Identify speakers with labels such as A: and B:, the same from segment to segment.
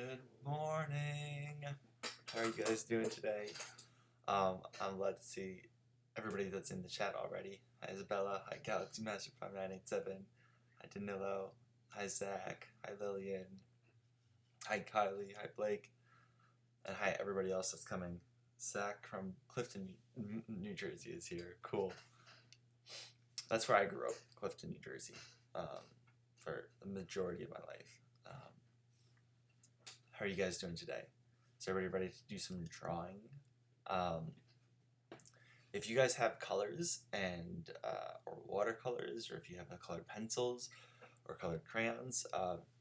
A: Good morning. How are you guys doing today? I'm glad to see everybody that's in the chat already. Hi Isabella, hi Galaxy Master 5987, hi Danilo, hi Zach, hi Lillian, hi Kylie, hi Blake, and hi everybody else that's coming. Zach from Clifton, New Jersey is here. Cool. That's where I grew up, Clifton, New Jersey, for the majority of my life. How are you guys doing today? Is everybody ready to do some drawing? If you guys have colors and or watercolors, or if you have colored pencils or colored crayons,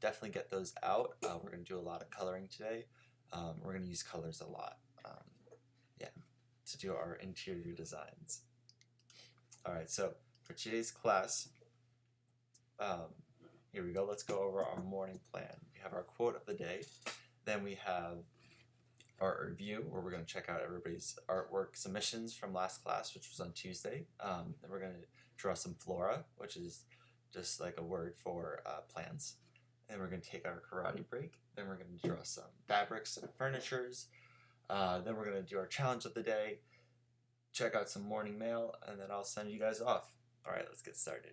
A: definitely get those out. We're going to do a lot of coloring today. We're going to use colors a lot, to do our interior designs. All right, so for today's class, here we go. Let's go over our morning plan. We have our quote of the day. Then we have our review, where we're going to check out everybody's artwork submissions from last class, which was on Tuesday. Then we're going to draw some flora, which is just like a word for plants. And we're going to take our karate break. Then we're going to draw some fabrics and furnitures. Then we're going to do our challenge of the day, check out some morning mail, and then I'll send you guys off. All right, let's get started.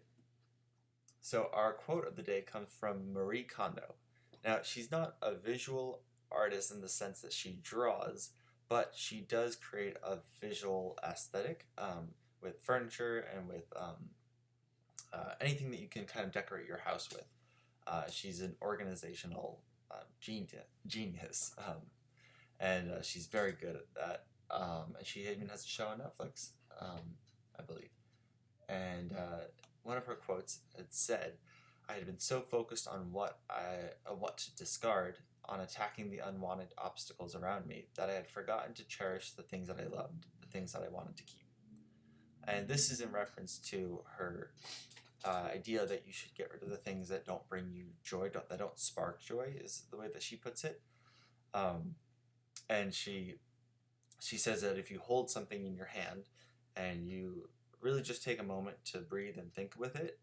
A: So our quote of the day comes from Marie Kondo. Now, she's not a visual artist in the sense that she draws, but she does create a visual aesthetic with furniture and with anything that you can kind of decorate your house with. She's an organizational genius, and she's very good at that. And she even has a show on Netflix, I believe. And one of her quotes had said, "I had been so focused on what to discard, on attacking the unwanted obstacles around me, that I had forgotten to cherish the things that I loved, the things that I wanted to keep." And this is in reference to her idea that you should get rid of the things that don't bring you joy, that don't spark joy, is the way that she puts it. And she says that if you hold something in your hand and you really just take a moment to breathe and think with it,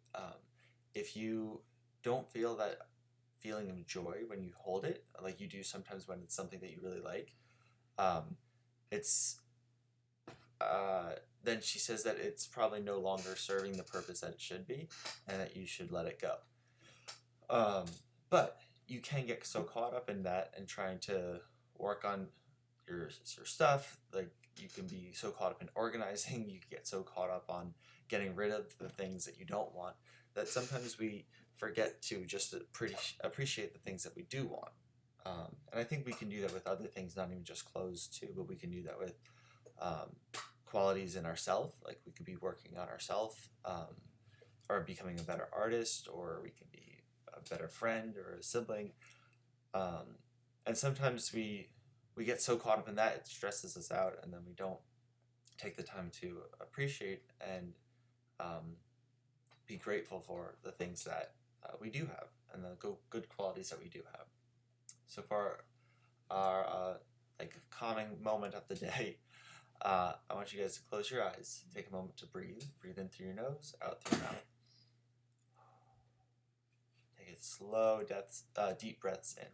A: if you don't feel that feeling of joy when you hold it, like you do sometimes when it's something that you really like, then she says that it's probably no longer serving the purpose that it should be, and that you should let it go. But you can get so caught up in that and trying to work on your stuff, like you can be so caught up in organizing, you can get so caught up on getting rid of the things that you don't want, that sometimes we forget to just appreciate the things that we do want. And I think we can do that with other things, not even just clothes too, but we can do that with qualities in ourselves, like we could be working on ourselves, or becoming a better artist, or we can be a better friend or a sibling. And sometimes we get so caught up in that, it stresses us out, and then we don't take the time to appreciate and be grateful for the things that we do have, and the good qualities that we do have. So for our calming moment of the day, I want you guys to close your eyes, take a moment to breathe in through your nose, out through your mouth. Take it slow, deep breaths in.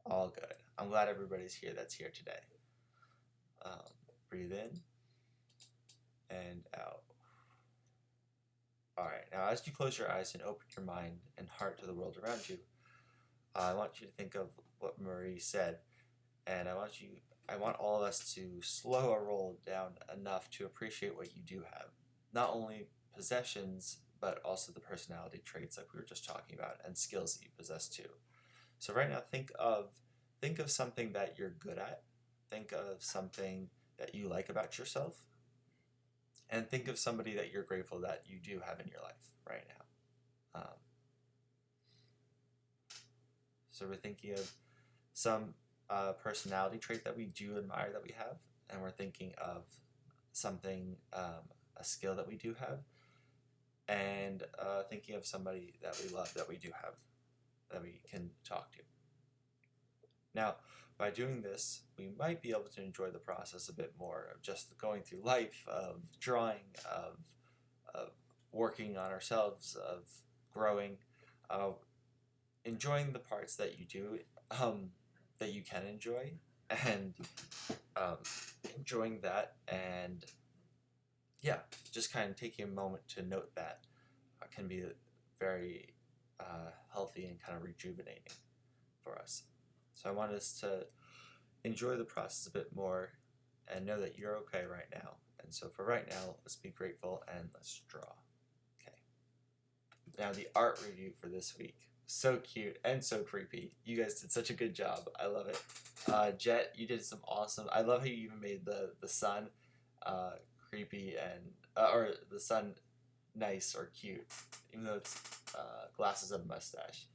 A: All good. I'm glad everybody's here that's here today. Breathe in and out. All right, now as you close your eyes and open your mind and heart to the world around you, I want you to think of what Marie said, and I want all of us to slow our roll down enough to appreciate what you do have. Not only possessions, but also the personality traits like we were just talking about, and skills that you possess too. So right now, think of something that you're good at. Think of something that you like about yourself. And think of somebody that you're grateful that you do have in your life right now. So we're thinking of some personality trait that we do admire that we have. And we're thinking of something, a skill that we do have. And thinking of somebody that we love that we do have, that we can talk to. Now, by doing this, we might be able to enjoy the process a bit more of just going through life, of drawing, of working on ourselves, of growing, uh, enjoying the parts that you do, that you can enjoy, and um, enjoying that, and yeah, just kind of taking a moment to note that can be very healthy and kind of rejuvenating for us. So I want us to enjoy the process a bit more and know that you're okay right now. And so for right now, let's be grateful and let's draw. Okay. Now the art review for this week. So cute and so creepy. You guys did such a good job. I love it. Jet, you did some awesome. I love how you even made the sun creepy and or the sun nice or cute, even though it's glasses and a mustache.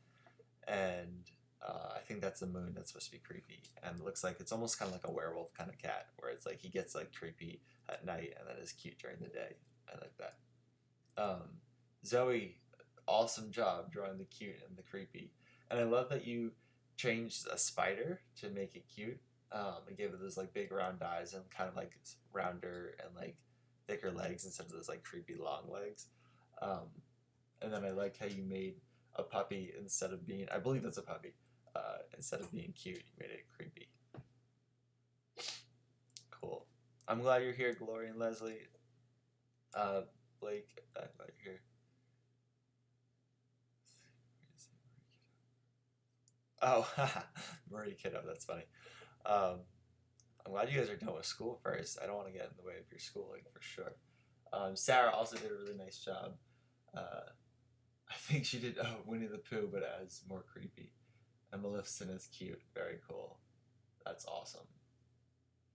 A: And I think that's the moon that's supposed to be creepy, and it looks like it's almost kind of like a werewolf kind of cat, where it's like he gets like creepy at night and then is cute during the day. I like that. Zoe, awesome job drawing the cute and the creepy, and I love that you changed a spider to make it cute. And gave it those like big round eyes and kind of like rounder and like thicker legs instead of those like creepy long legs. And then I like how you made a puppy instead of being, I believe it's a puppy, instead of being cute, you made it creepy. Cool. I'm glad you're here, Gloria and Leslie. Blake, I'm glad you're here. Oh, Marie Kiddo, that's funny. I'm glad you guys are done with school first. I don't want to get in the way of your schooling for sure. Sarah also did a really nice job. I think she did Winnie the Pooh, but as more creepy. And Maleficent is cute. Very cool. That's awesome.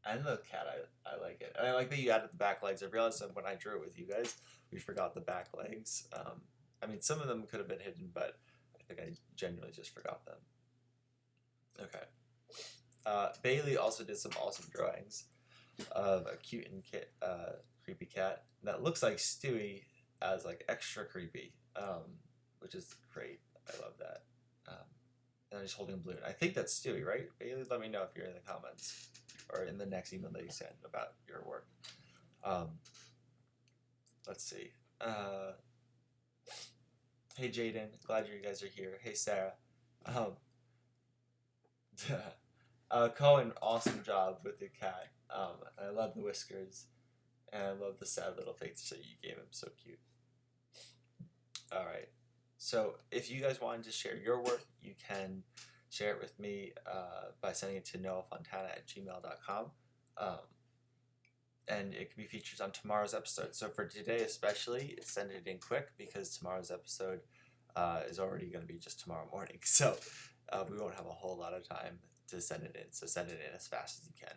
A: And the cat, I like it. And I like that you added the back legs. I realized that when I drew it with you guys, we forgot the back legs. I mean, some of them could have been hidden, but I think I genuinely just forgot them. Okay. Bailey also did some awesome drawings of a cute and creepy cat that looks like Stewie as like extra creepy, which is great. I love that. And he's holding a balloon. I think that's Stewie, right? Bailey, let me know if you're in the comments or in the next email that you send about your work. Let's see. Hey Jaden, glad you guys are here. Hey Sarah. Cohen, awesome job with the cat. I love the whiskers, and I love the sad little face that you gave him. So cute. All right. So if you guys wanted to share your work, you can share it with me by sending it to noahfontana@gmail.com. And it can be featured on tomorrow's episode. So for today especially, send it in quick because tomorrow's episode is already going to be just tomorrow morning. So we won't have a whole lot of time to send it in. So send it in as fast as you can.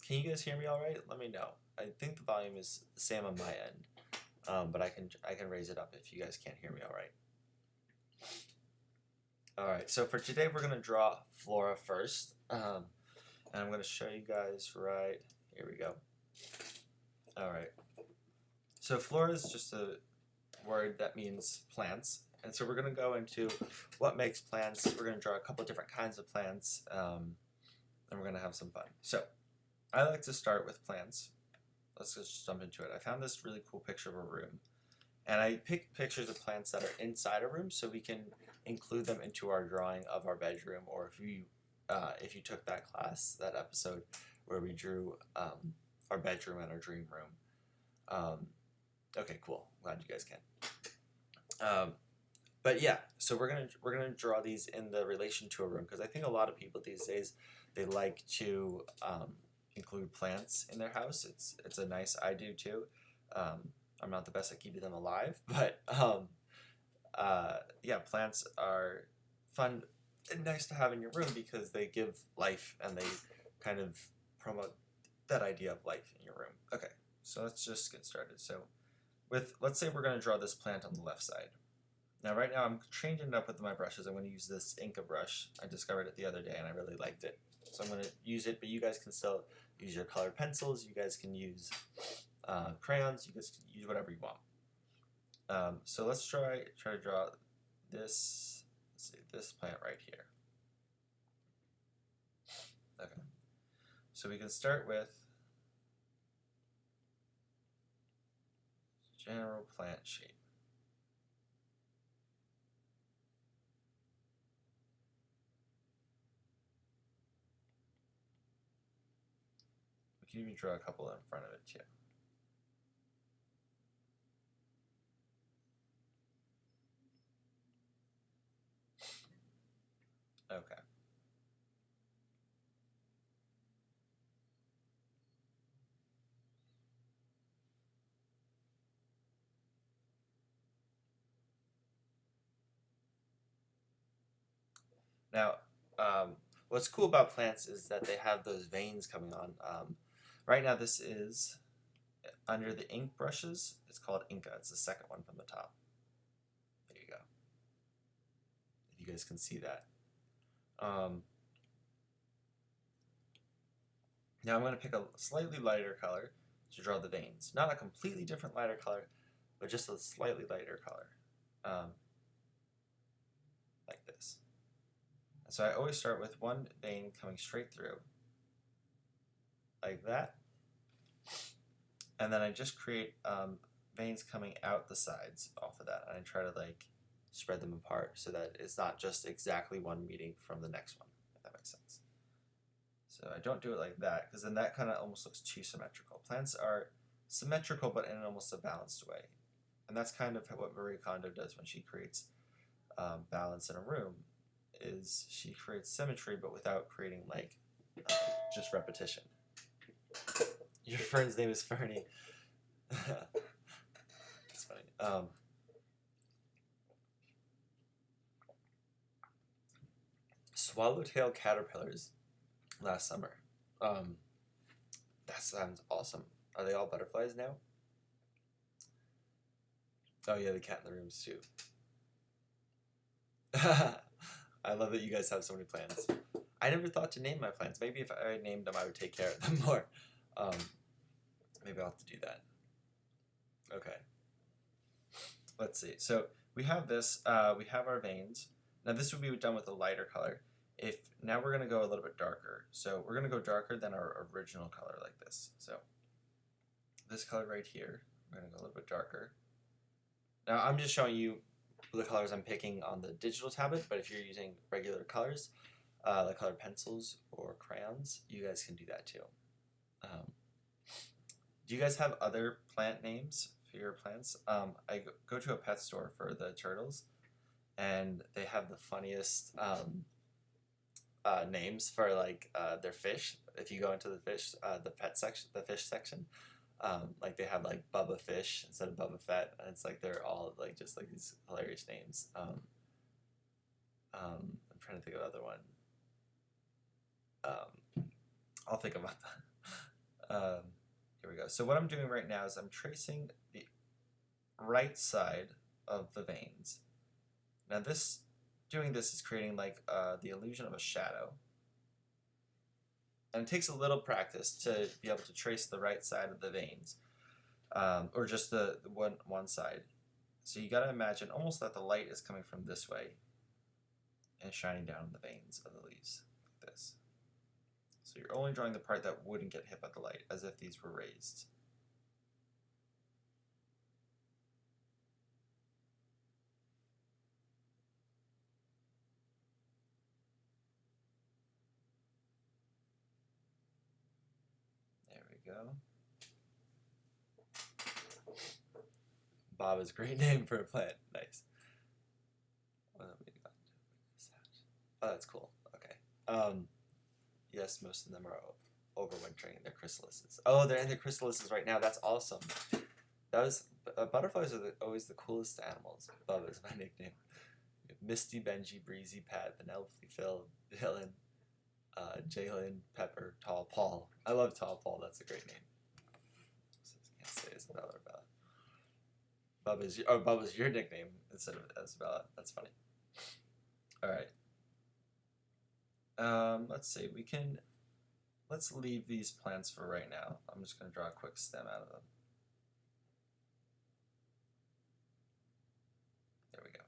A: Can you guys hear me all right? Let me know. I think the volume is the same on my end, but I can raise it up if you guys can't hear me all right. All right, so for today we're gonna draw Flora first, and I'm gonna show you guys right here. We go. All right. So Flora is just a word that means plants, and so we're gonna go into what makes plants. We're gonna draw a couple different kinds of plants, and we're gonna have some fun. So I like to start with plants. Let's just jump into it. I found this really cool picture of a room. And I picked pictures of plants that are inside a room so we can include them into our drawing of our bedroom, or if you took that class, that episode where we drew our bedroom and our dream room. Okay, cool. Glad you guys can. But yeah, so we're gonna draw these in the relation to a room because I think a lot of people these days they like to include plants in their house. It's a nice, I do too. I'm not the best at keeping them alive, but yeah, plants are fun and nice to have in your room because they give life and they kind of promote that idea of life in your room. Okay, so let's just get started. So let's say we're going to draw this plant on the left side. Now right now I'm changing it up with my brushes. I'm going to use this Inca brush. I discovered it the other day and I really liked it. So I'm going to use it, but you guys can still use your colored pencils. You guys can use crayons. You guys can use whatever you want. So let's try to draw this. Let's see, this plant right here. Okay. So we can start with general plant shape. We can even draw a couple in front of it too. Okay. Now, what's cool about plants is that they have those veins coming on. Right now, this is under the ink brushes. It's called Inca. It's the second one from the top. There you go. If you guys can see that. Now I'm going to pick a slightly lighter color to draw the veins. Not a completely different lighter color, but just a slightly lighter color. Like this. So I always start with one vein coming straight through, like that. And then I just create veins coming out the sides off of that. And I try to like spread them apart so that it's not just exactly one meeting from the next one, if that makes sense. So I don't do it like that, because then that kind of almost looks too symmetrical. Plants are symmetrical, but in almost a balanced way. And that's kind of what Marie Kondo does when she creates balance in a room, is she creates symmetry, but without creating like just repetition. Your friend's name is Fernie. It's funny. Swallowtail caterpillars last summer. That sounds awesome. Are they all butterflies now? Oh yeah, the cat in the rooms too. I love that you guys have so many plants. I never thought to name my plants. Maybe if I named them, I would take care of them more. Maybe I'll have to do that. Okay. Let's see. So we have this. We have our veins. Now this would be done with a lighter color. Now we're gonna go a little bit darker. So we're gonna go darker than our original color, like this. So this color right here, we're gonna go a little bit darker. Now I'm just showing you the colors I'm picking on the digital tablet, but if you're using regular colors, like colored pencils or crayons, you guys can do that too. Do you guys have other plant names for your plants? I go to a pet store for the turtles, and they have the funniest names for like their fish. If you go into the fish, the pet section, the fish section, like they have like Bubba Fish instead of Bubba Fett, and it's like they're all like just like these hilarious names. I'm trying to think of another one. I'll think about that. Here we go. So what I'm doing right now is I'm tracing the right side of the veins. Now doing this is creating like the illusion of a shadow. And it takes a little practice to be able to trace the right side of the veins, or just the one side. So you got to imagine almost that the light is coming from this way and shining down the veins of the leaves, like this. So you're only drawing the part that wouldn't get hit by the light, as if these were raised. There we go. Bob is a great name for a plant. Nice. Oh, that's cool. Okay. Yes, most of them are overwintering in their chrysalises. Oh, they're in their chrysalises right now. That's awesome. Butterflies are always the coolest animals. Bubba is my nickname. Misty, Benji, Breezy, Pat, Penelope, Phil, Dylan, Jalen, Pepper, Tall Paul. I love Tall Paul. That's a great name. I can't say Isabella or Bella. Bubba's your nickname instead of Isabella. That's funny. All right. Let's see. Let's leave these plants for right now. I'm just going to draw a quick stem out of them. There we go.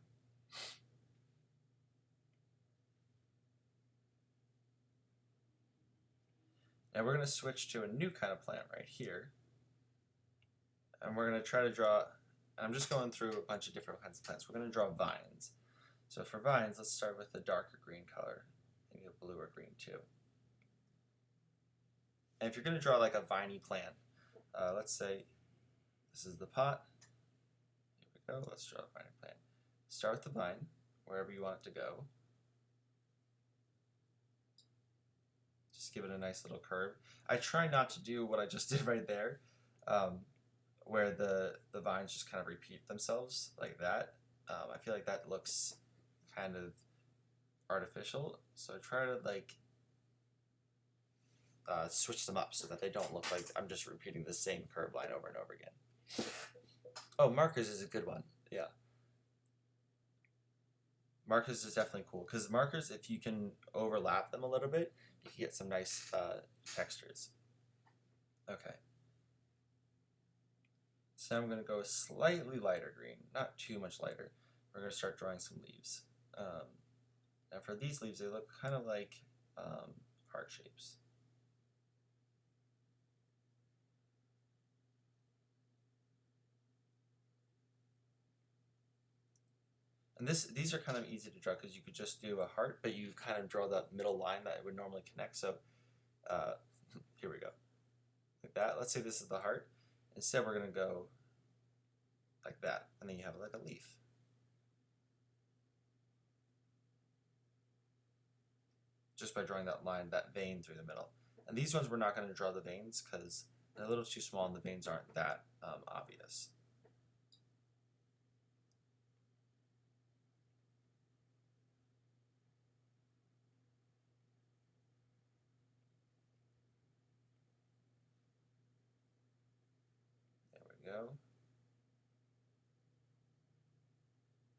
A: Now we're going to switch to a new kind of plant right here. And we're going to try to draw And I'm just going through a bunch of different kinds of plants. We're going to draw vines. So for vines, let's start with the darker green color. Maybe a blue or green too. And if you're going to draw like a viney plant, let's say this is the pot. Here we go. Let's draw a viney plant. Start with the vine, wherever you want it to go. Just give it a nice little curve. I try not to do what I just did right there, where the vines just kind of repeat themselves like that. I feel like that looks kind of artificial, so I try to like switch them up so that they don't look like I'm just repeating the same curve line over and over again. Oh, markers is a good one. Yeah. Markers is definitely cool, because markers, if you can overlap them a little bit, you can get some nice textures. Okay. So now I'm going to go slightly lighter green, not too much lighter. We're going to start drawing some leaves. Now for these leaves, they look kind of like heart shapes. And these are kind of easy to draw because you could just do a heart, but you kind of draw that middle line that it would normally connect. So here we go, like that. Let's say this is the heart. Instead, we're going to go like that, and then you have like a leaf. Just by drawing that line, that vein through the middle. And these ones we're not going to draw the veins because they're a little too small and the veins aren't that obvious. Go.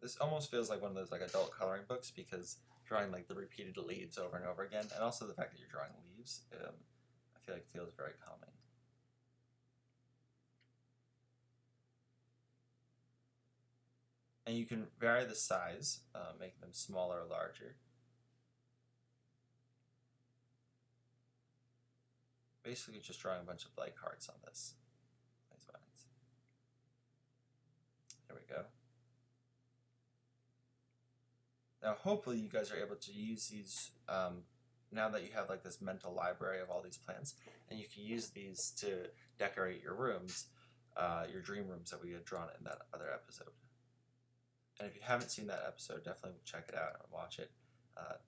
A: This almost feels like one of those like adult coloring books because drawing like the repeated leaves over and over again, and also the fact that you're drawing leaves, I feel like feels very calming. And you can vary the size, making them smaller or larger. Basically just drawing a bunch of like hearts on this. These vines. There we go. Now hopefully you guys are able to use these now that you have like this mental library of all these plants, and you can use these to decorate your rooms, your dream rooms that we had drawn in that other episode. And if you haven't seen that episode, definitely check it out and watch it.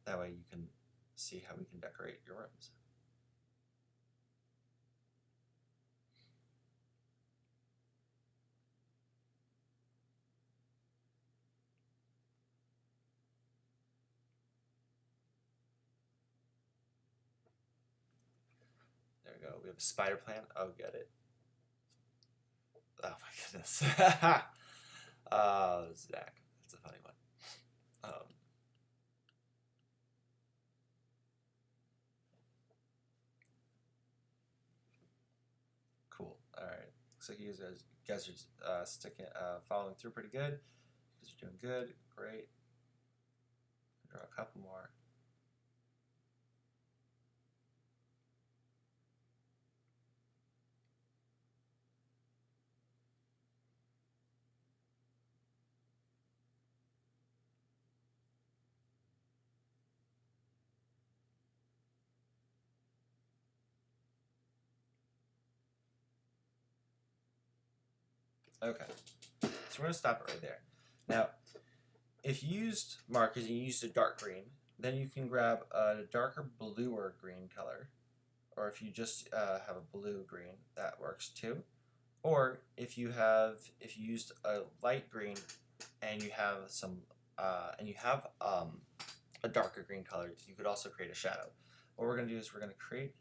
A: That way you can see how we can decorate your rooms. There we go. We have a spider plant. Oh, get it. Oh my goodness. Zach. That's a funny one. Cool. All right. Looks like you guys are sticking, following through pretty good. You guys are doing good. Great. Draw a couple more. Okay, so we're going to stop it right there. Now, if you used markers and you used a dark green, then you can grab a darker blue or green color, or if you just have a blue-green, that works too. Or if you used a light green and you have some a darker green color, you could also create a shadow. What we're going to do is we're going to create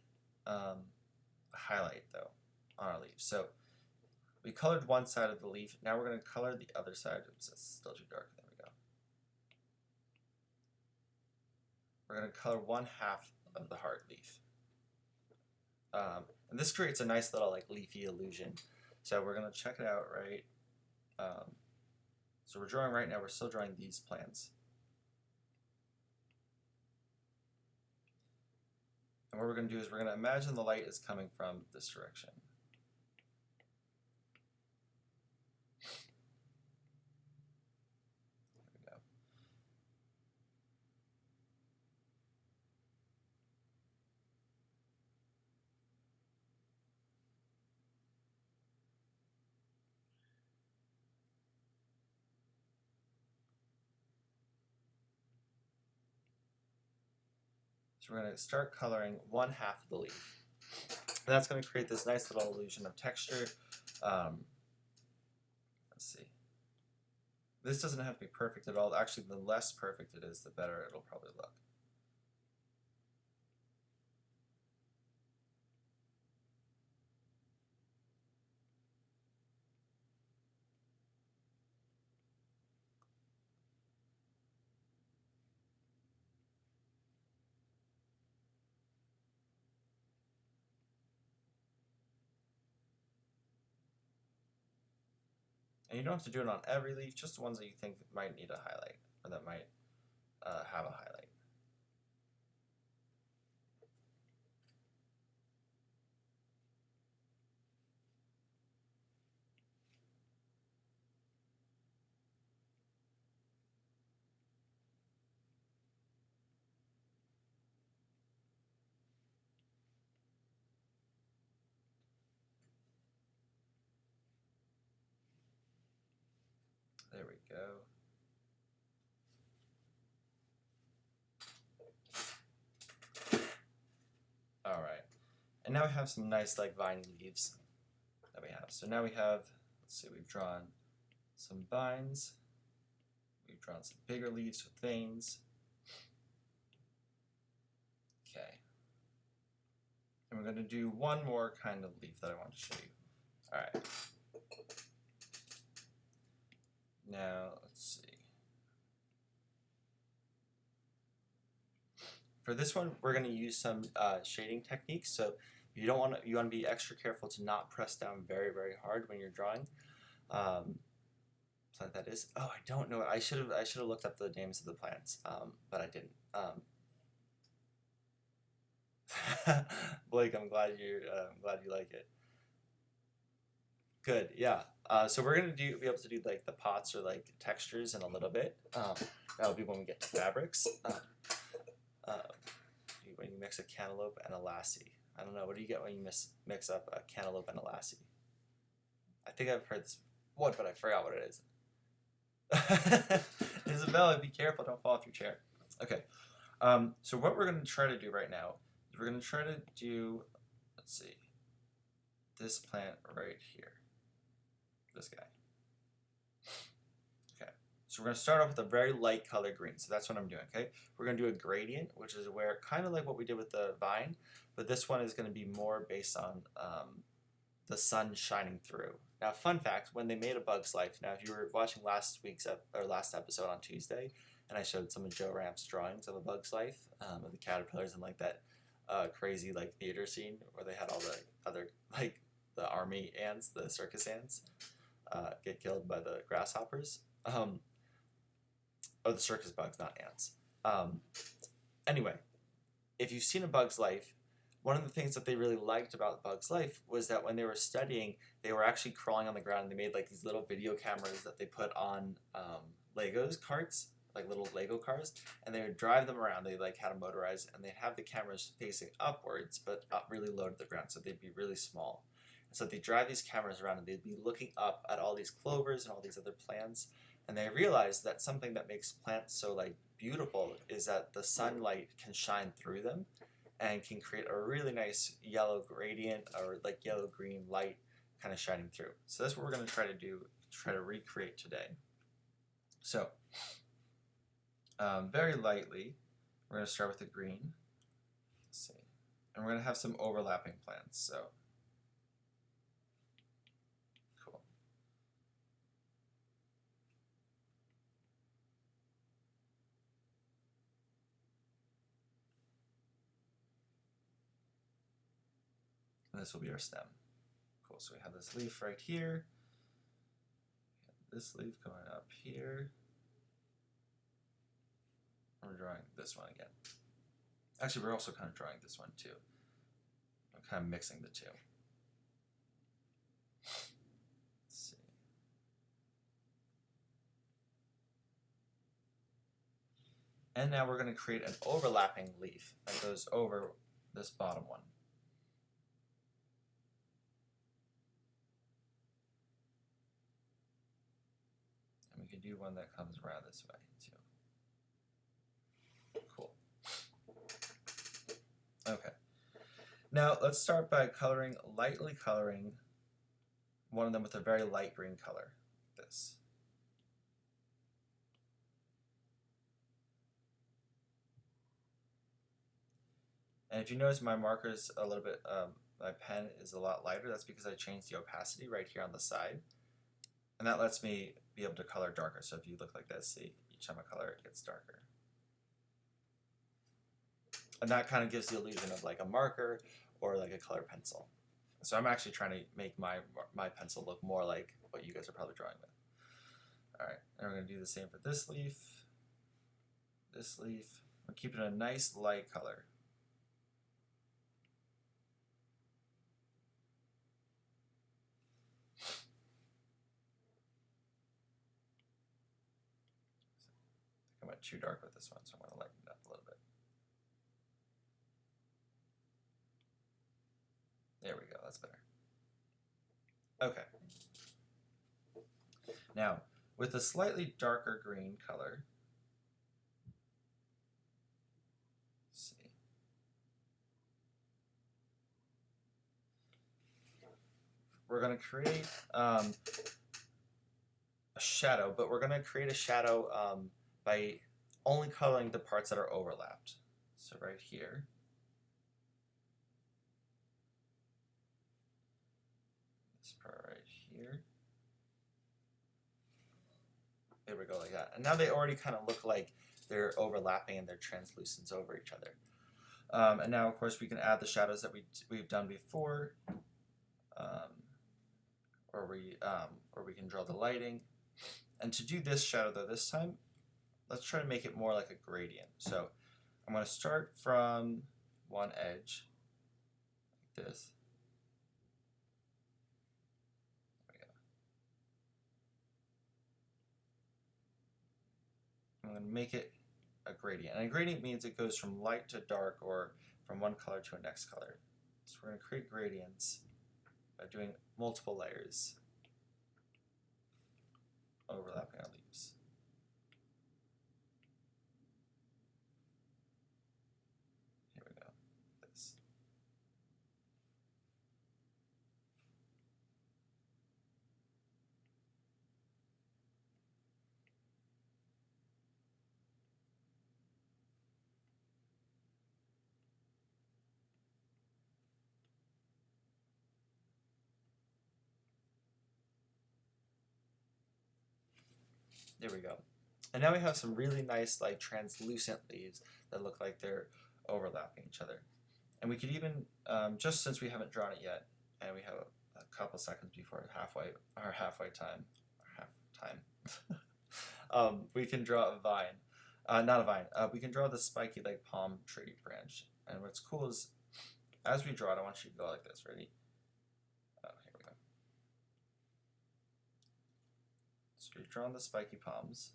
A: a highlight though on our leaf. So we colored one side of the leaf. Now we're going to color the other side. Oops, it's still too dark. There we go. We're going to color one half of the heart leaf. And this creates a nice little like leafy illusion. So we're going to check it out, right? So we're drawing right now. We're still drawing these plants. And what we're going to do is we're going to imagine the light is coming from this direction. So we're going to start coloring 1/2 of the leaf. And that's going to create this nice little illusion of texture. Let's see. This doesn't have to be perfect at all. Actually, the less perfect it is, the better it'll probably look. And you don't have to do it on every leaf, just the ones that you think might need a highlight, or that might have a highlight. There we go. All right. And now we have some nice like viney leaves that we have. So now we have, let's see, we've drawn some vines. We've drawn some bigger leaves with veins. Okay. And we're going to do one more kind of leaf that I want to show you. All right. Now, let's see. For this one, we're going to use some shading techniques. So you want to be extra careful to not press down very, very hard when you're drawing. So that is. Oh, I don't know. I should have looked up the names of the plants, but I didn't. Blake, I'm glad you like it. Good, yeah. So we're gonna be able to do like the pots or like textures in a little bit. That'll be when we get to fabrics. When you mix a cantaloupe and a lassie. I don't know. What do you get when you mix up a cantaloupe and a lassie? I think I've heard this one, but I forgot what it is. Isabella, be careful! Don't fall off your chair. Okay. So what we're gonna try to do right now is we're gonna try to do. Let's see. This plant right here. This guy. Okay, so we're going to start off with a very light color green. So that's what I'm doing, okay? We're going to do a gradient, which is where kind of like what we did with the vine, but this one is going to be more based on the sun shining through. Now, fun fact, when they made A Bug's Life, now if you were watching last episode on Tuesday, and I showed some of Joe Ramp's drawings of A Bug's Life, of the caterpillars and like that crazy like theater scene where they had all the other like the army ants, the circus ants, get killed by the grasshoppers. Or the circus bugs, not ants. Anyway, if you've seen A Bug's Life, one of the things that they really liked about Bug's Life was that when they were studying, they were actually crawling on the ground and they made like these little video cameras that they put on Legos carts, like little Lego cars, and they would drive them around. They like had them motorized and they'd have the cameras facing upwards, but up really low to the ground, so they'd be really small. So they drive these cameras around and they'd be looking up at all these clovers and all these other plants, and they realized that something that makes plants so like beautiful is that the sunlight can shine through them and can create a really nice yellow gradient or like yellow-green light kind of shining through. So that's what we're going to try to do, try to recreate today. So very lightly, we're going to start with the green. Let's see. And we're going to have some overlapping plants. So and this will be our stem. Cool, so we have this leaf right here, this leaf going up here. We're drawing this one again. Actually, we're also kind of drawing this one too. I'm kind of mixing the two. Let's see. And now we're going to create an overlapping leaf that goes over this bottom one. And we can do one that comes around this way too. Cool. Now let's start by lightly coloring one of them with a very light green color, like this. And if you notice my marker's a little bit, my pen is a lot lighter, that's because I changed the opacity right here on the side. And that lets me be able to color darker. So if you look like this, see, each time I color it gets darker. And that kind of gives the illusion of like a marker or like a color pencil. So I'm actually trying to make my pencil look more like what you guys are probably drawing with. All right, and we're going to do the same for this leaf. This leaf. We're keeping a nice light color. I went too dark with this one, so I'm going to lighten it up a little bit. There we go, that's better. Okay. Now, with a slightly darker green color, let's see. We're going to create a shadow, but we're going to create a shadow by only coloring the parts that are overlapped. So right here. This part right here. There we go, like that. And now they already kind of look like they're overlapping and they're translucent over each other. And now, of course, we can add the shadows that we've done before, or we can draw the lighting. And to do this shadow, though, this time, let's try to make it more like a gradient. So I'm going to start from one edge, like this. I'm going to make it a gradient. And a gradient means it goes from light to dark or from one color to a next color. So we're going to create gradients by doing multiple layers overlapping our leaves. Here we go. This. There we go. And now we have some really nice like translucent leaves that look like they're overlapping each other. And we could even, just since we haven't drawn it yet, and we have a couple seconds before our halfway time, we can draw a vine. Not a vine. We can draw the spiky like palm tree branch. And what's cool is, as we draw it, I want you to go like this. Ready? Here we go. So you're drawing the spiky palms.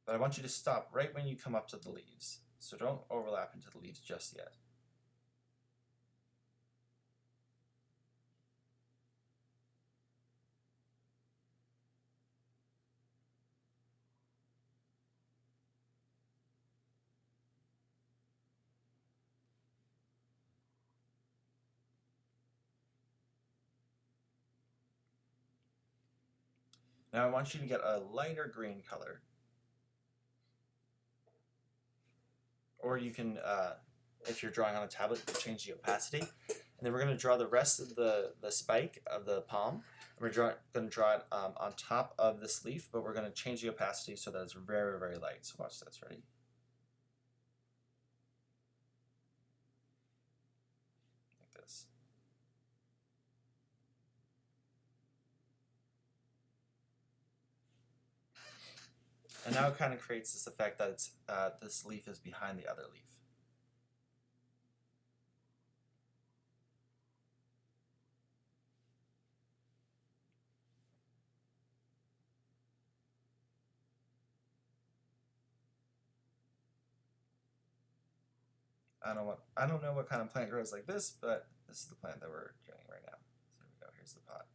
A: But I want you to stop right when you come up to the leaves. So don't overlap into the leaves just yet. Now I want you to get a lighter green color. Or you can, if you're drawing on a tablet, change the opacity. And then we're going to draw the rest of the spike of the palm. And we're going to draw it on top of this leaf, but we're going to change the opacity so that it's very, very light. So watch this. Ready? Like this. And now it kind of creates this effect that it's, this leaf is behind the other leaf. I don't know what kind of plant grows like this, but this is the plant that we're doing right now. So there we go. Here's the pot.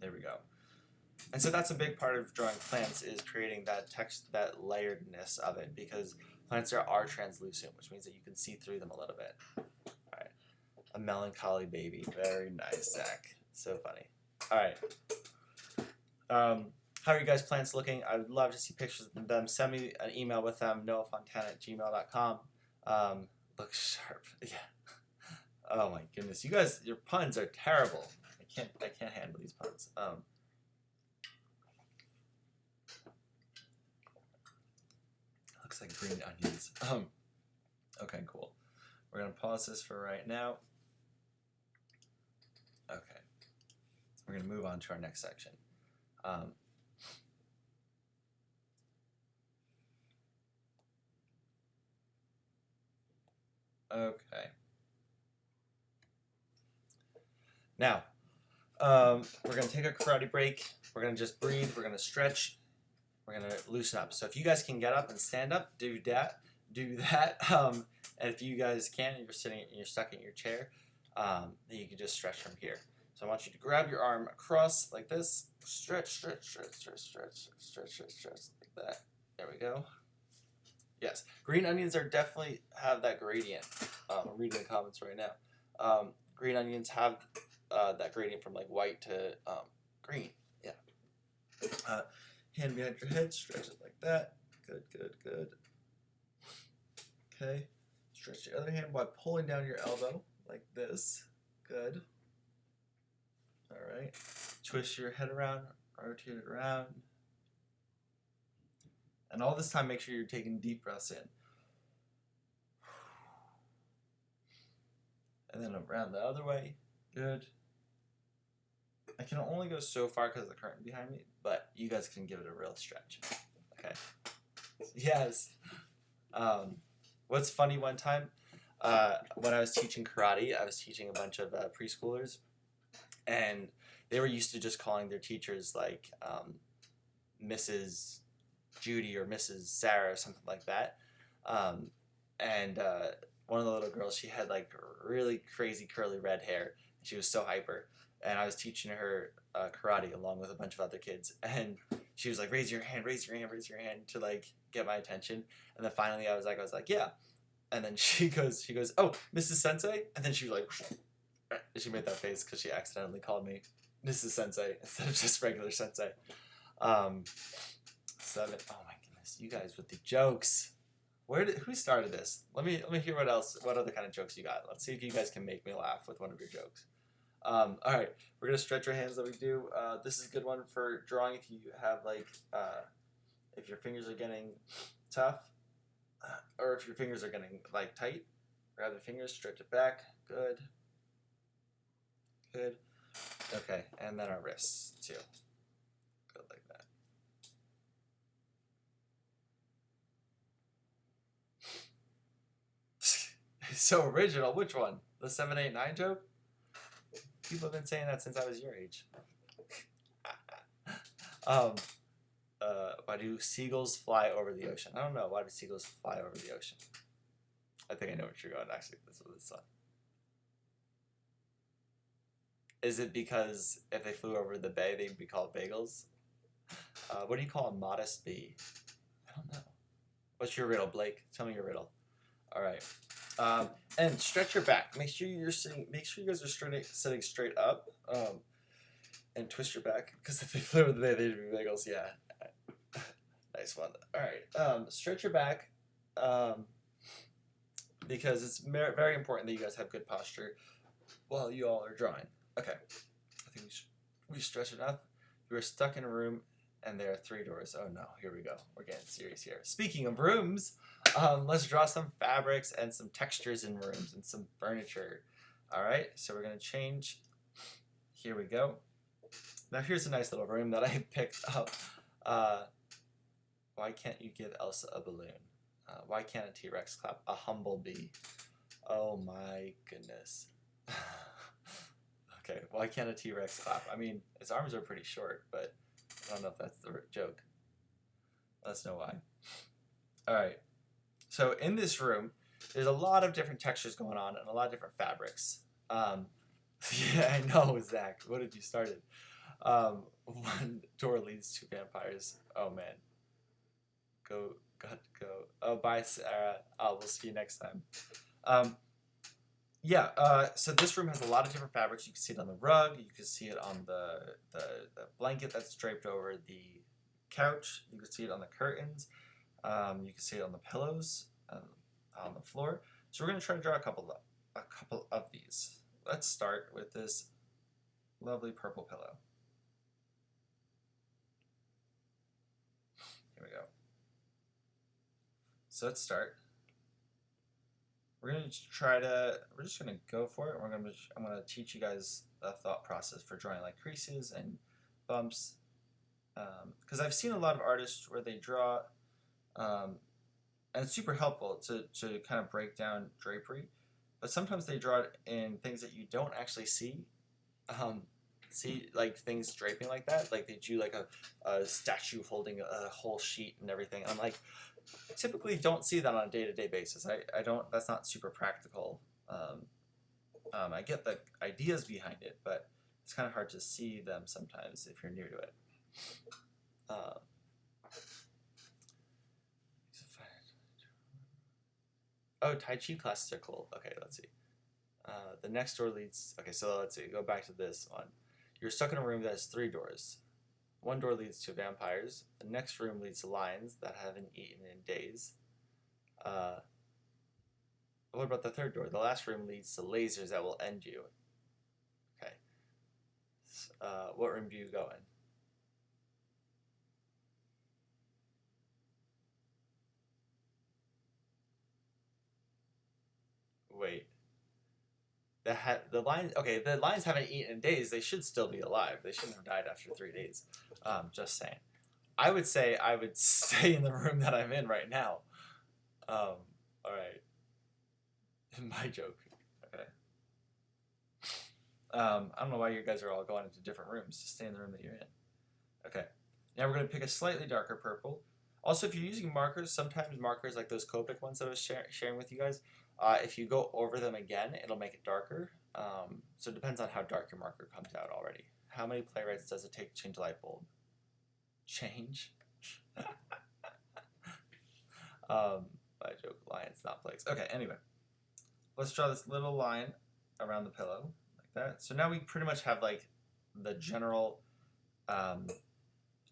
A: There we go. And so that's a big part of drawing plants, is creating that that layeredness of it, because plants are translucent, which means that you can see through them a little bit. All right, a melancholy baby, very nice, Zach. So funny. All right. How are you guys' plants looking? I would love to see pictures of them. Send me an email with them, noahfontana@gmail.com. Looks sharp. Yeah. Oh my goodness, you guys, your puns are terrible. I can't handle these puns. Looks like green onions. Okay, cool. We're gonna pause this for right now. Okay, we're gonna move on to our next section. Okay. Now, we're going to take a karate break. We're going to just breathe. We're going to stretch. We're going to loosen up. So if you guys can get up and stand up, do that. And if you guys can't, and you're stuck in your chair, then you can just stretch from here. So I want you to grab your arm across like this. Stretch like that. There we go. Yes, green onions definitely have that gradient. I'm reading the comments right now. Green onions have that gradient from like white to green. Yeah. Hand behind your head, stretch it like that. Good. Okay. Stretch the other hand while pulling down your elbow like this. Good. All right. Twist your head around, rotate it around. And all this time, make sure you're taking deep breaths in. And then around the other way. Good. I can only go so far because of the curtain behind me, but you guys can give it a real stretch. Okay. Yes. What's funny, one time, when I was teaching karate, I was teaching a bunch of preschoolers, and they were used to just calling their teachers like Mrs. Judy or Mrs. Sarah or something like that. One of the little girls, she had like really crazy curly red hair. She was so hyper, and I was teaching her karate along with a bunch of other kids, and she was like, raise your hand to like get my attention. And then finally I was like, yeah. And then she goes, oh, Mrs. Sensei. And then she was like, she made that face because she accidentally called me Mrs. Sensei instead of just regular Sensei. 7. Oh my goodness, you guys with the jokes. Who started this? Let me hear what other kind of jokes you got. Let's see if you guys can make me laugh with one of your jokes. All right, we're gonna stretch our hands that we do. This is a good one for drawing if you have like, if your fingers are getting tough, or if your fingers are getting like tight. Grab the fingers, stretch it back. Good. Okay, and then our wrists too. Good, like that. So original. Which one? The 7, 8, 9 joke? People have been saying that since I was your age. Why do seagulls fly over the ocean? I don't know. Why do seagulls fly over the ocean? I think I know what you're going. Actually, this one. Is it because if they flew over the bay, they'd be called bagels? What do you call a modest bee? I don't know. What's your riddle, Blake? Tell me your riddle. All right. And stretch your back. Make sure you're sitting. Make sure you guys are sitting straight up. And twist your back, because if they flew over the bay, they'd be bagels. Yeah. Nice one. All right. Stretch your back. Because it's very important that you guys have good posture while you all are drawing. Okay. I think we stretch enough. You are stuck in a room, and there are 3 doors. Oh no, here we go. We're getting serious here. Speaking of rooms, let's draw some fabrics and some textures in rooms and some furniture. All right, so we're gonna change. Here we go. Now here's a nice little room that I picked up. Why can't you give Elsa a balloon? Why can't a T-Rex clap? A humble bee. Oh my goodness. Okay, why can't a T-Rex clap? I mean, its arms are pretty short, but I don't know if that's the joke. Let us know why. All right. So in this room, there's a lot of different textures going on and a lot of different fabrics. Yeah, I know, Zach. What did you started? One door leads to vampires. Oh man. Got to go. Oh, bye, Sarah. We'll see you next time. Um, yeah, so this room has a lot of different fabrics. You can see it on the rug. You can see it on the blanket that's draped over the couch. You can see it on the curtains. You can see it on the pillows, on the floor. So we're going to try to draw a couple of these. Let's start with this lovely purple pillow. Here we go. So let's start. We're just gonna go for it. I'm gonna teach you guys a thought process for drawing like creases and bumps, because I've seen a lot of artists where they draw, and it's super helpful to kind of break down drapery, but sometimes they draw it in things that you don't actually see. See like things draping like that, like they do like a statue holding a whole sheet and everything. I'm like, I typically don't see that on a day-to-day basis. I don't. That's not super practical. I get the ideas behind it, but it's kind of hard to see them sometimes if you're new to it. Oh, Tai Chi classes are cool. Okay, let's see. The next door leads. Okay, so let's see. Go back to this one. You're stuck in a room that has 3 doors. One door leads to vampires. The next room leads to lions that haven't eaten in days. What about the third door? The last room leads to lasers that will end you. Okay. What room do you go in? Wait. The lions. Okay, the lions haven't eaten in days. They should still be alive. They shouldn't have died after 3 days. Just saying. I would say I would stay in the room that I'm in right now. All right. My joke. Okay. I don't know why you guys are all going into different rooms. Just stay in the room that you're in. Okay. Now we're going to pick a slightly darker purple. Also, if you're using markers, sometimes markers like those Copic ones that I was sharing with you guys, if you go over them again, it'll make it darker. So it depends on how dark your marker comes out already. How many playwrights does it take to change a light bulb? Change? I joke, lions, not plagues. Okay, anyway. Let's draw this little line around the pillow, like that. So now we pretty much have like the general,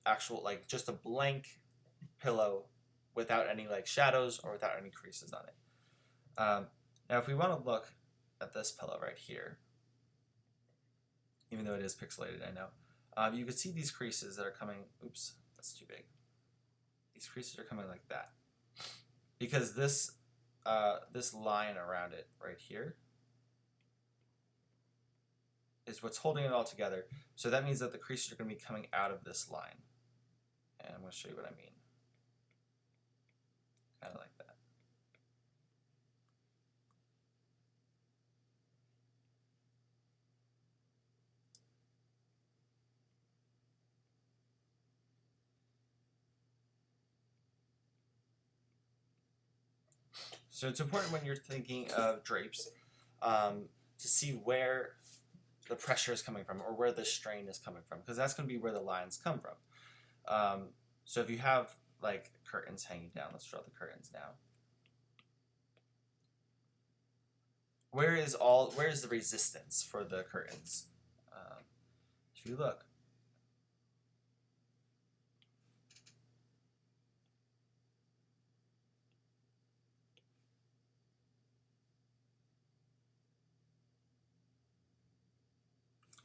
A: actual, like just a blank pillow without any like shadows or without any creases on it. Now if we want to look at this pillow right here, even though it is pixelated, I know, you can see these creases that are coming, oops, that's too big. These creases are coming like that. Because this line around it right here is what's holding it all together. So that means that the creases are going to be coming out of this line. And I'm going to show you what I mean. Kind of like that. So it's important when you're thinking of drapes to see where the pressure is coming from or where the strain is coming from, because that's going to be where the lines come from. So if you have like curtains hanging down, let's draw the curtains now. Where is the resistance for the curtains? If you look,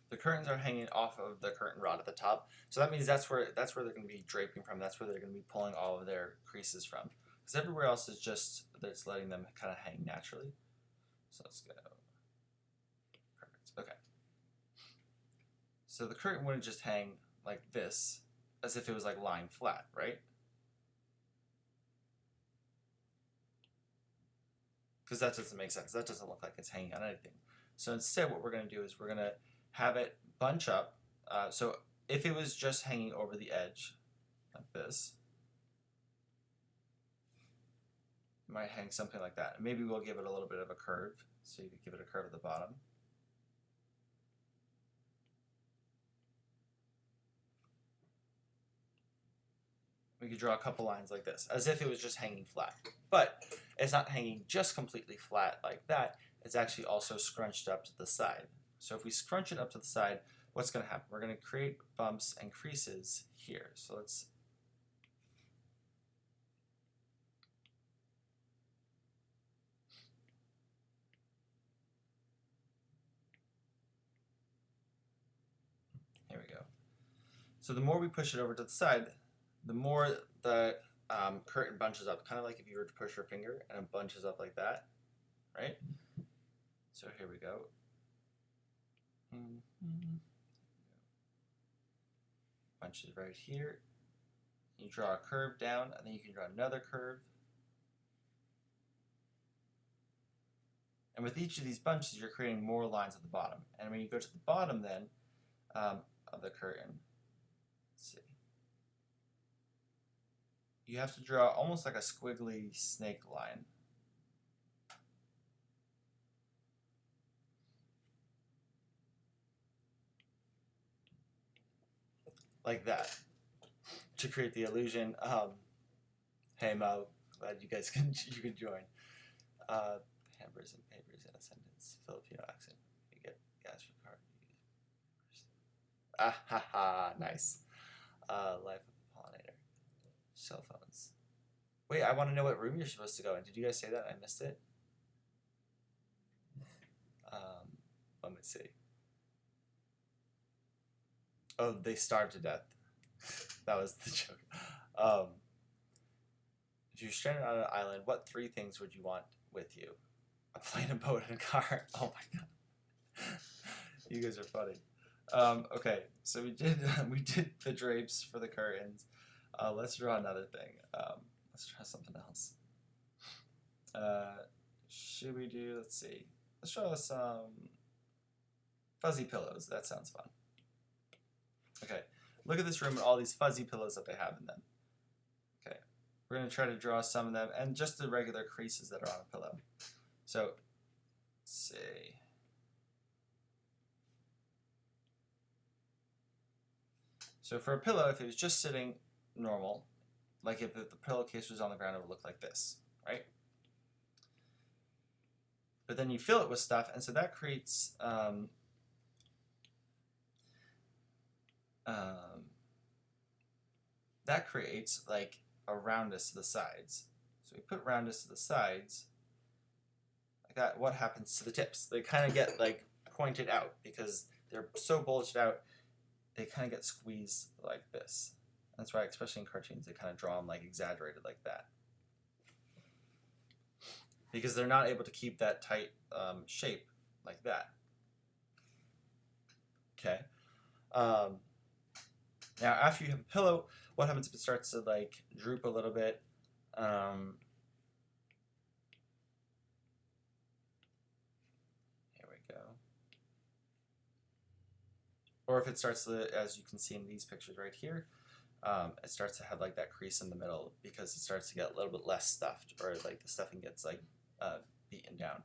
A: the curtains are hanging off of the curtain rod at the top, so that means that's where they're going to be draping from. That's where they're going to be pulling all of their creases from. Because everywhere else is just that's letting them kind of hang naturally. So let's go. Perfect. Okay. So the curtain wouldn't just hang like this, as if it was like lying flat, right? Because that doesn't make sense. That doesn't look like it's hanging on anything. So instead, what we're going to do is we're going to have it bunch up. So if it was just hanging over the edge, like this, it might hang something like that. Maybe we'll give it a little bit of a curve, so you could give it a curve at the bottom. we could draw a couple lines like this, as if it was just hanging flat. But it's not hanging just completely flat like that. It's actually also scrunched up to the side. So if we scrunch it up to the side, what's going to happen? We're going to create bumps and creases here. So let's here we go. So the more we push it over to the side, the more the curtain bunches up, kind of like if you were to push your finger and it bunches up like that, right? So here we go. Bunches right here. You draw a curve down, and then you can draw another curve. And with each of these bunches, you're creating more lines at the bottom. And when you go to the bottom then of the curtain, let's see, you have to draw almost like a squiggly snake line. Like that, to create the illusion. Hey Mo, glad you guys can join. Hampers and papers in a sentence, Filipino accent. You get gas for car. Ah ha ha, nice. Life of the pollinator. Cell phones. Wait, I want to know what room you're supposed to go in. Did you guys say that? I missed it. Let me see. Oh, they starved to death. That was the joke. If you're stranded on an island, what 3 things would you want with you? A plane, a boat, and a car. Oh my god. You guys are funny. Okay, so we did the drapes for the curtains. Let's draw another thing. Let's try something else. Should we do, let's see. Let's draw some fuzzy pillows. That sounds fun. Okay, look at this room and all these fuzzy pillows that they have in them. Okay, we're going to try to draw some of them and just the regular creases that are on a pillow. So, let's see. So for a pillow, if it was just sitting normal, like if the pillowcase was on the ground, it would look like this, right? But then you fill it with stuff, and so that creates like a roundness to the sides. So we put roundness to the sides like that. What happens to the tips? They kind of get like pointed out because they're so bulged out. They kind of get squeezed like this. That's why, especially in cartoons, they kind of draw them like exaggerated like that. Because they're not able to keep that tight shape like that. Okay. Now, after you have a pillow, what happens if it starts to like droop a little bit? Here we go. Or if it starts to, as you can see in these pictures right here, it starts to have like that crease in the middle because it starts to get a little bit less stuffed, or like the stuffing gets like beaten down.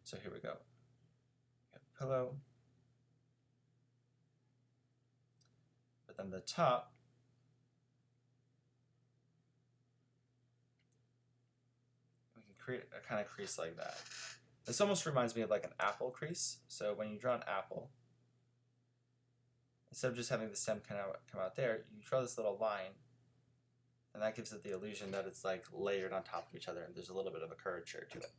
A: So here we go. We have a pillow. But then the top, we can create a kind of crease like that. This almost reminds me of like an apple crease. So when you draw an apple, instead of just having the stem come out there, you draw this little line, and that gives it the illusion that it's like layered on top of each other, and there's a little bit of a curvature to it.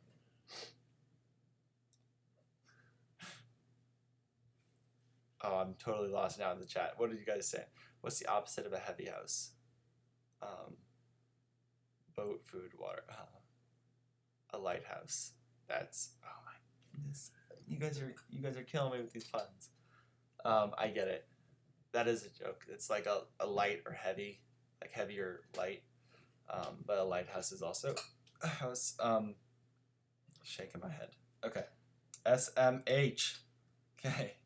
A: Oh, I'm totally lost now in the chat. What did you guys say? What's the opposite of a heavy house? Boat, food, water. A lighthouse. That's, oh my goodness. You guys are killing me with these puns. I get it. That is a joke. It's like a light or heavy, like heavy or light. But a lighthouse is also a house. Shaking my head. Okay. SMH. Okay.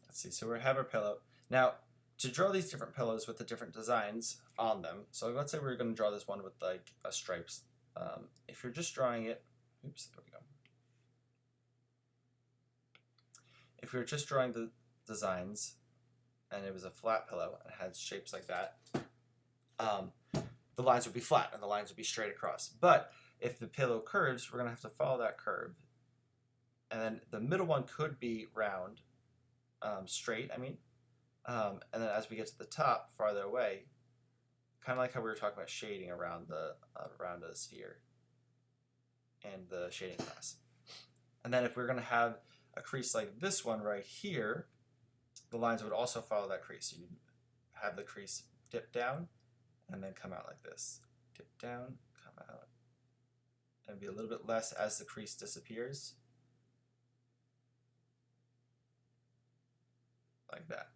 A: Let's see. So we have our pillow. Now, to draw these different pillows with the different designs on them, so let's say we're going to draw this one with like a stripes. If you're just drawing it, oops, there we go. If you're just drawing the designs and it was a flat pillow and it had shapes like that, the lines would be flat and the lines would be straight across. But if the pillow curves, we're going to have to follow that curve. And then the middle one could be round, straight, I mean. And then as we get to the top, farther away, kind of like how we were talking about shading around the sphere and the shading class. And then if we're going to have a crease like this one right here, the lines would also follow that crease. So you'd have the crease dip down and then come out like this. Dip down, come out. And be a little bit less as the crease disappears. Like that.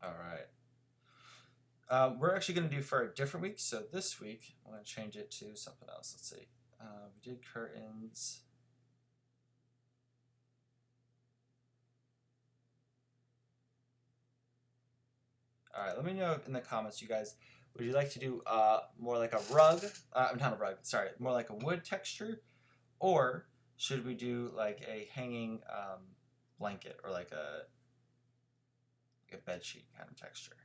A: All right. We're actually going to do for a different week. So this week, I'm going to change it to something else. Let's see. We did curtains. All right, let me know in the comments, you guys, would you like to do more like a rug, not a rug, sorry, more like a wood texture, or should we do like a hanging blanket or like a bed sheet kind of texture?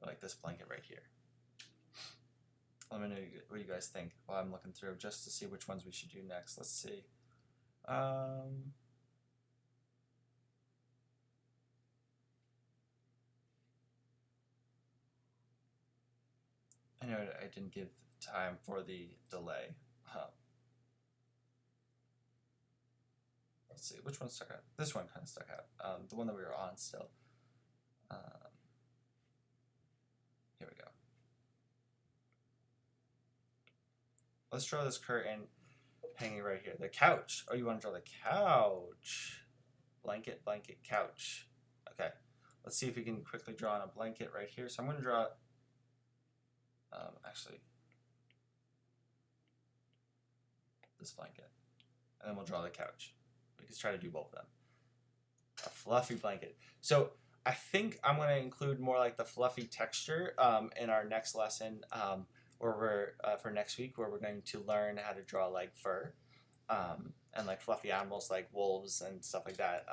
A: Or like this blanket right here. Let me know what you guys think while I'm looking through just to see which ones we should do next. Let's see. I know I didn't give time for the delay. Let's see, which one stuck out? This one kind of stuck out. The one that we were on still. Here we go. Let's draw this curtain hanging right here. The couch. Oh, you want to draw the couch? Blanket, blanket, couch. Okay. Let's see if we can quickly draw on a blanket right here. So I'm going to draw, actually, this blanket. And then we'll draw the couch. We can try to do both of them. A fluffy blanket. So I think I'm going to include more like the fluffy texture in our next lesson, where we're for next week, where we're going to learn how to draw like fur and like fluffy animals like wolves and stuff like that.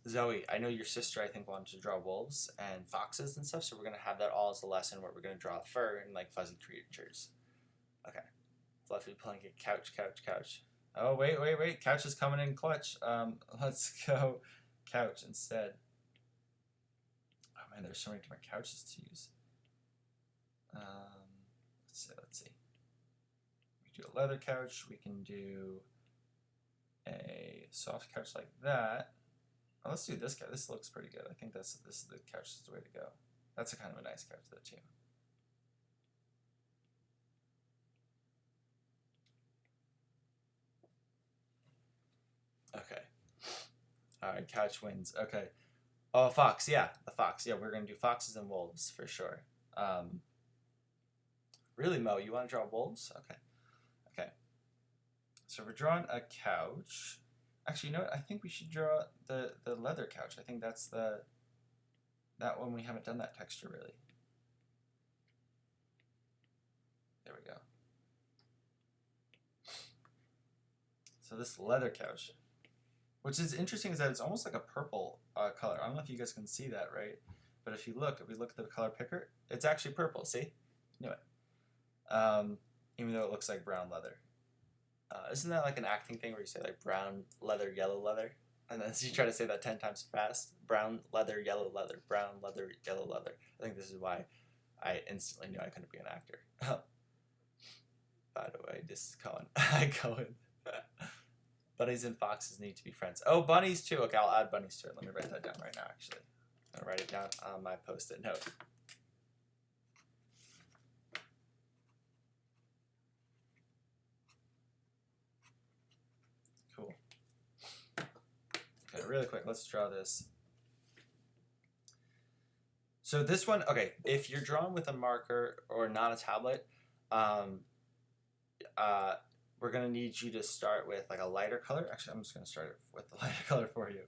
A: Zoe, I know your sister, I think, wanted to draw wolves and foxes and stuff, so we're going to have that all as a lesson where we're going to draw fur and like fuzzy creatures. Okay. Fluffy blanket, couch, couch, couch. Oh, wait. Couch is coming in clutch. Let's go couch instead. Oh, man, there's so many different couches to use. Let's see. We can do a leather couch. We can do a soft couch like that. Oh, let's do this guy. This looks pretty good. I think this is the couch is the way to go. That's a kind of a nice couch though too. Okay. All right, couch wins. Okay. Oh, a fox. Yeah, the fox. Yeah, we're gonna do foxes and wolves for sure. Really, Mo? You want to draw wolves? Okay. Okay. So we're drawing a couch. Actually, you know what? I think we should draw the leather couch. I think that's that one we haven't done that texture really. There we go. So this leather couch, which is interesting, is that it's almost like a purple color. I don't know if you guys can see that, right? But if we look at the color picker, it's actually purple. See? Knew it. Even though it looks like brown leather. Isn't that like an acting thing where you say like brown leather, yellow leather? And then you try to say that 10 times fast. Brown leather, yellow leather, brown leather, yellow leather. I think this is why I instantly knew I couldn't be an actor. By the way, this is Cohen. Cohen. Bunnies and foxes need to be friends. Oh, bunnies too. Okay, I'll add bunnies to it. Let me write that down right now, actually. I'm going to write it down on my post-it note. Cool. Okay, really quick, let's draw this. So this one, okay, if you're drawing with a marker or not a tablet, we're going to need you to start with like a lighter color. Actually, I'm just going to start with the lighter color for you.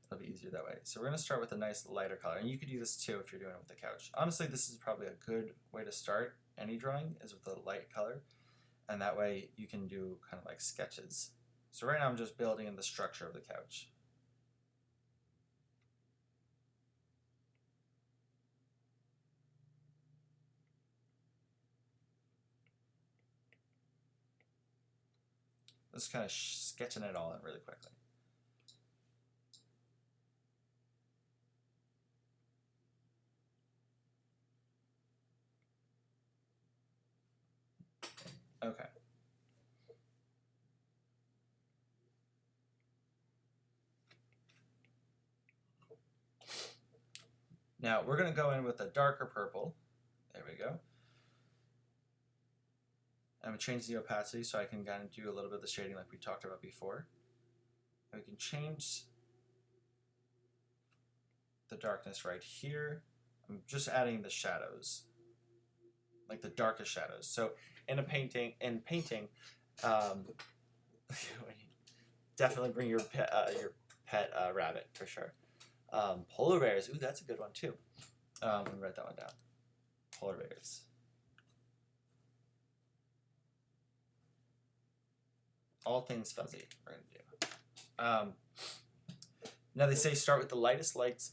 A: It'll be easier that way. So we're going to start with a nice lighter color. And you could do this too if you're doing it with the couch. Honestly, this is probably a good way to start any drawing, is with a light color. and that way you can do kind of like sketches. So right now I'm just building in the structure of the couch. Just kind of sketching it all in really quickly. Okay. Now we're going to go in with a darker purple. There we go. I'm going to change the opacity so I can kind of do a little bit of the shading like we talked about before. And we can change the darkness right here. I'm just adding the shadows, like the darkest shadows. So in painting, definitely bring your pet rabbit for sure. Polar bears, ooh, that's a good one too. Let me write that one down. Polar bears. All things fuzzy we're gonna do. Now they say start with the lightest lights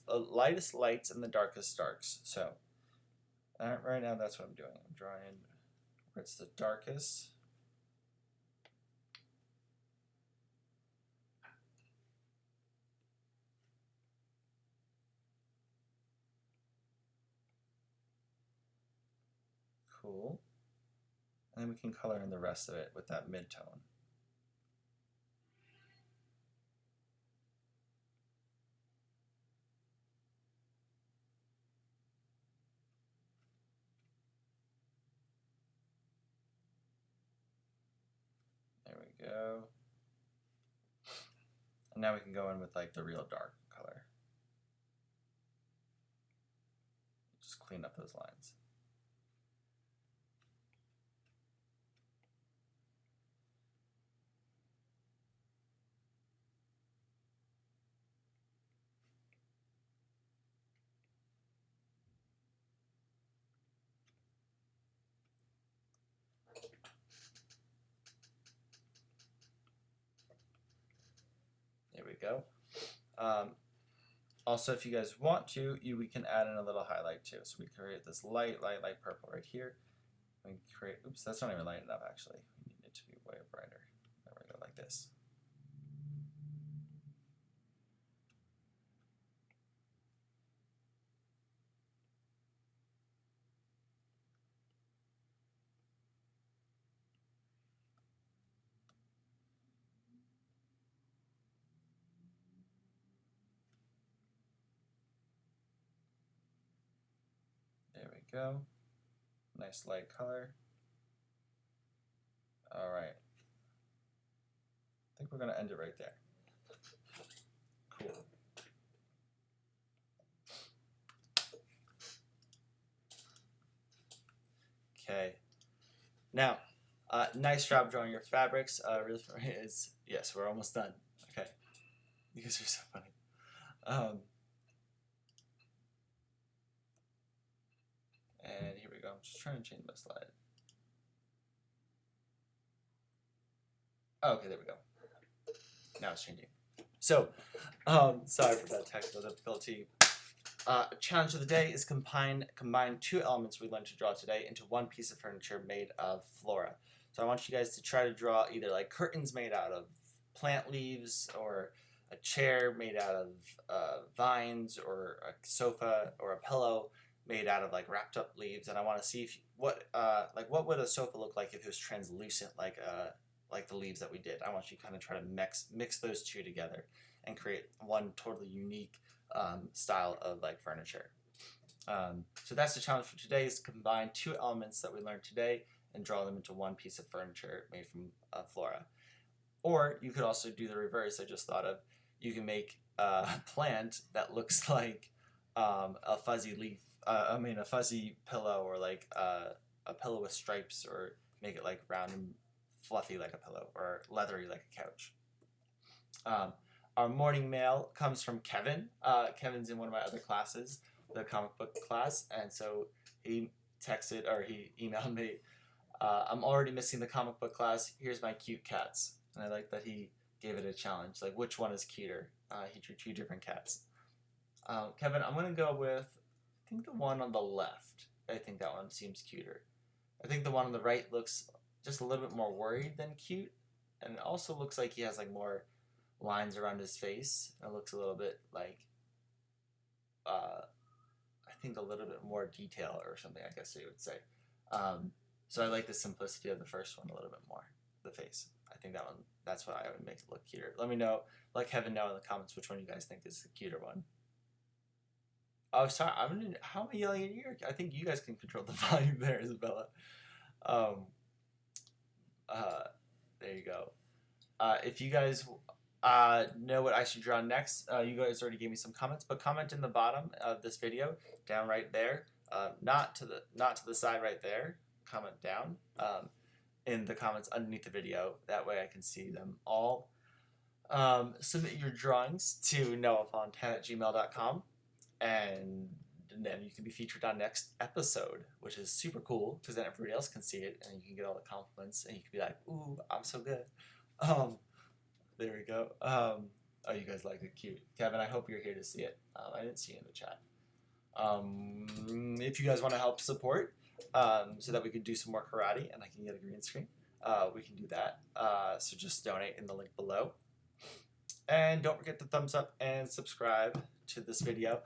A: and the darkest darks. So right now that's what I'm doing. I'm drawing where it's the darkest. Cool. And then we can color in the rest of it with that mid-tone. There we go. And now we can go in with like the real dark color. Just clean up those lines. There we go. Also, if you guys want to, we can add in a little highlight too. So we create this light purple right here. We can create, oops, that's not even light enough actually. We need it to be way brighter. There we go, like this. There we go. Nice light color. All right. I think we're going to end it right there. Cool. Okay. Now, nice job drawing your fabrics. Really, yes, we're almost done. Okay. You guys are so funny. And here we go. I'm just trying to change my slide. Oh, okay, there we go. Now it's changing. So, sorry for that technical difficulty. Challenge of the day is combine two elements we learned to draw today into one piece of furniture made of flora. So I want you guys to try to draw either like curtains made out of plant leaves, or a chair made out of vines, or a sofa or a pillow made out of like wrapped up leaves. And I want to see if what would a sofa look like if it was translucent, like the leaves that we did. I want you to kind of try to mix those two together and create one totally unique style of like furniture. So that's the challenge for today, is to combine two elements that we learned today and draw them into one piece of furniture made from flora. Or you could also do the reverse I just thought of. You can make a plant that looks like a fuzzy leaf, a fuzzy pillow, or like a pillow with stripes, or make it like round and fluffy like a pillow, or leathery like a couch. Our morning mail comes from Kevin. Kevin's in one of my other classes, the comic book class, and so he emailed me I'm already missing the comic book class. Here's my cute cats. And I like that he gave it a challenge. Like, which one is cuter? He drew 2 different cats. Kevin, I'm going to go with, I think the one on the left. I think that one seems cuter. I think the one on the right looks just a little bit more worried than cute. And it also looks like he has like more lines around his face. It looks a little bit like, I think a little bit more detail or something, I guess you would say. So I like the simplicity of the first one a little bit more, the face. I think that one, that's what I would make it look cuter. Let me know, let Kevin know in the comments which one you guys think is the cuter one. Oh, sorry, how am I yelling in your ear? I think you guys can control the volume there, Isabella. There you go. If you guys know what I should draw next, you guys already gave me some comments, but comment in the bottom of this video, down right there, not to the side right there. Comment down in the comments underneath the video. That way I can see them all. Submit your drawings to noahfontan@gmail.com, and then you can be featured on next episode, which is super cool because then everybody else can see it and you can get all the compliments and you can be like, ooh, I'm so good. There we go. Oh, you guys like it, cute. Kevin, I hope you're here to see it. I didn't see you in the chat. If you guys want to help support, so that we can do some more karate and I can get a green screen, we can do that. So just donate in the link below. And don't forget to thumbs up and subscribe to this video.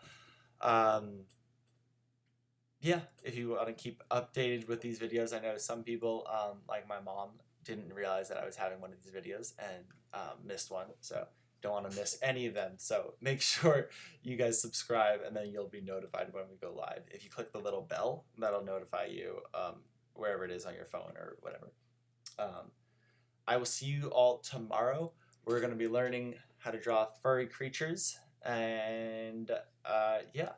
A: Yeah, if you want to keep updated with these videos. I know some people, like my mom, didn't realize that I was having one of these videos and missed one, so don't want to miss any of them. So make sure you guys subscribe and then you'll be notified when we go live. If you click the little bell, that'll notify you wherever it is on your phone or whatever. I will see you all tomorrow. We're going to be learning how to draw furry creatures, and yeah,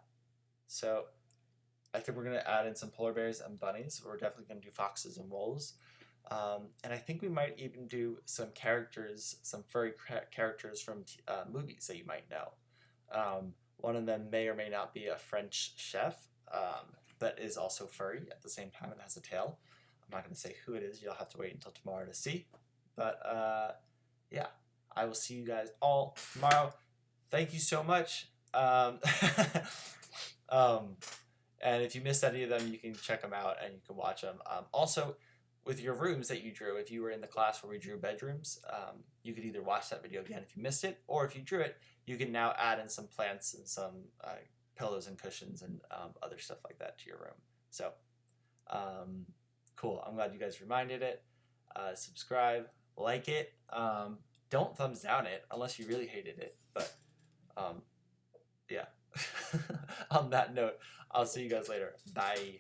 A: so I think we're going to add in some polar bears and bunnies. We're definitely going to do foxes and wolves. And I think we might even do some characters, some furry characters from movies that you might know. One of them may or may not be a French chef that is also furry at the same time and has a tail. I'm not going to say who it is. You'll have to wait until tomorrow to see. But yeah, I will see you guys all tomorrow. Thank you so much. And if you missed any of them, you can check them out and you can watch them. Also, with your rooms that you drew, if you were in the class where we drew bedrooms, you could either watch that video again if you missed it, or if you drew it, you can now add in some plants and some pillows and cushions and other stuff like that to your room. So, cool. I'm glad you guys reminded it. Subscribe, like it. Don't thumbs down it unless you really hated it. But, yeah. On that note, I'll see you guys later. Bye.